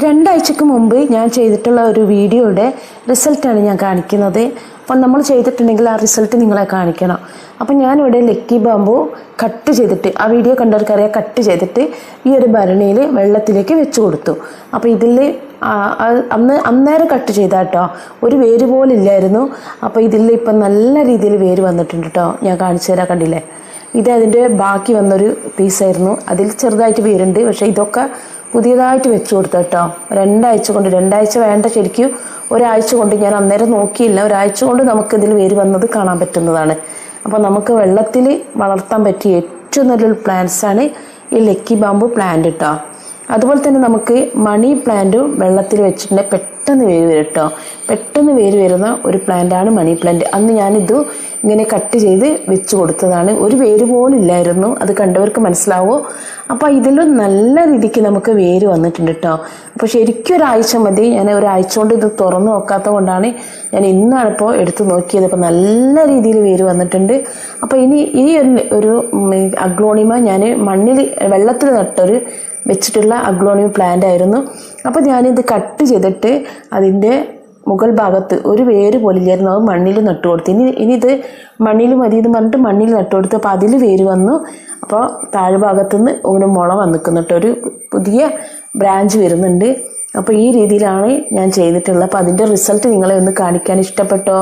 രണ്ടാഴ്ചക്ക് മുമ്പ് ഞാൻ ചെയ്തിട്ടുള്ള ഒരു വീഡിയോയുടെ റിസൾട്ടാണ് ഞാൻ കാണിക്കുന്നത്. അപ്പം നമ്മൾ ചെയ്തിട്ടുണ്ടെങ്കിൽ ആ റിസൾട്ട് നിങ്ങളെ കാണിക്കണം. അപ്പം ഞാനിവിടെ ലക്കി ബാമ്പു കട്ട് ചെയ്തിട്ട്, ആ വീഡിയോ കണ്ടവർക്കറിയാം, കട്ട് ചെയ്തിട്ട് ഈ ഒരു ഭരണിയിൽ വെള്ളത്തിലേക്ക് വെച്ച് കൊടുത്തു. അപ്പോൾ ഇതിൽ അന്നേരം കട്ട് ചെയ്താട്ടോ, ഒരു വേര് പോലില്ലായിരുന്നു. അപ്പോൾ ഇതിൽ ഇപ്പം നല്ല രീതിയിൽ വേര് വന്നിട്ടുണ്ട് കേട്ടോ. ഞാൻ കാണിച്ചു തരാൻ, കണ്ടില്ലേ? ഇത് അതിൻ്റെ ബാക്കി വന്നൊരു പീസായിരുന്നു. അതിൽ ചെറുതായിട്ട് വേരുണ്ട്. പക്ഷേ ഇതൊക്കെ പുതിയതായിട്ട് വെച്ച് കൊടുത്തു കേട്ടോ. രണ്ടാഴ്ച വേണ്ട, ശരിക്കും ഒരാഴ്ച കൊണ്ട്, ഞാൻ അന്നേരം നോക്കിയില്ല, ഒരാഴ്ച കൊണ്ട് നമുക്കിതിൽ വേര് വന്നത് കാണാൻ പറ്റുന്നതാണ്. അപ്പോൾ നമുക്ക് വെള്ളത്തിൽ വളർത്താൻ പറ്റിയ ഏറ്റവും നല്ലൊരു പ്ലാന്റ്സാണ് ഈ ലക്കി ബാമ്പു പ്ലാന്റ് കേട്ടോ. അതുപോലെ തന്നെ നമുക്ക് മണി പ്ലാന്റും വെള്ളത്തിൽ വെച്ചിട്ടുണ്ടെങ്കിൽ പെട്ടെന്ന് വേര് വരും കേട്ടോ. പെട്ടെന്ന് വേര് വരുന്ന ഒരു പ്ലാന്റാണ് മണി പ്ലാന്റ്. അന്ന് ഞാനിത് ഇങ്ങനെ കട്ട് ചെയ്ത് വെച്ച് കൊടുത്തതാണ്. ഒരു വേര് പോലില്ലായിരുന്നു. അത് കണ്ടവർക്ക് മനസ്സിലാവോ? അപ്പോൾ ഇതിലും നല്ല രീതിക്ക് നമുക്ക് വേര് വന്നിട്ടുണ്ട് കേട്ടോ. അപ്പോൾ ശരിക്കും ഒരാഴ്ച മതി. ഞാൻ ഒരാഴ്ച കൊണ്ട് ഇത് തുറന്നു നോക്കാത്തത് കൊണ്ടാണ് ഞാൻ ഇന്നാണ് ഇപ്പോൾ എടുത്ത് നോക്കിയത്. അപ്പോൾ നല്ല രീതിയിൽ വേര് വന്നിട്ടുണ്ട്. അപ്പോൾ ഇനി ഈ ഒരു അഗ്ലോണിമ ഞാൻ വെള്ളത്തിൽ നട്ടൊരു വെച്ചിട്ടുള്ള അഗ്ലോണിമ പ്ലാന്റ് ആയിരുന്നു. അപ്പോൾ ഞാനിത് കട്ട് ചെയ്തിട്ട് അതിൻ്റെ മുകൾ ഭാഗത്ത് ഒരു വേര് പോലില്ലായിരുന്നു, അത് മണ്ണിൽ നട്ടു കൊടുത്തു. ഇനി ഇത് മണ്ണിൽ മതി എന്ന് പറഞ്ഞിട്ട് മണ്ണിൽ നട്ടു കൊടുത്തു. അപ്പോൾ അതിൽ വേര് വന്നു. അപ്പോൾ താഴ്ഭാഗത്തുനിന്ന് ഒരു മുള വന്നിക്കുന്നിട്ട് ഒരു പുതിയ ബ്രാഞ്ച് വരുന്നുണ്ട്. അപ്പോൾ ഈ രീതിയിലാണ് ഞാൻ ചെയ്തിട്ടുള്ളത്. അപ്പോൾ അതിൻ്റെ റിസൾട്ട് നിങ്ങളെ ഒന്ന് കാണിക്കാൻ ഇഷ്ടപ്പെട്ടോ?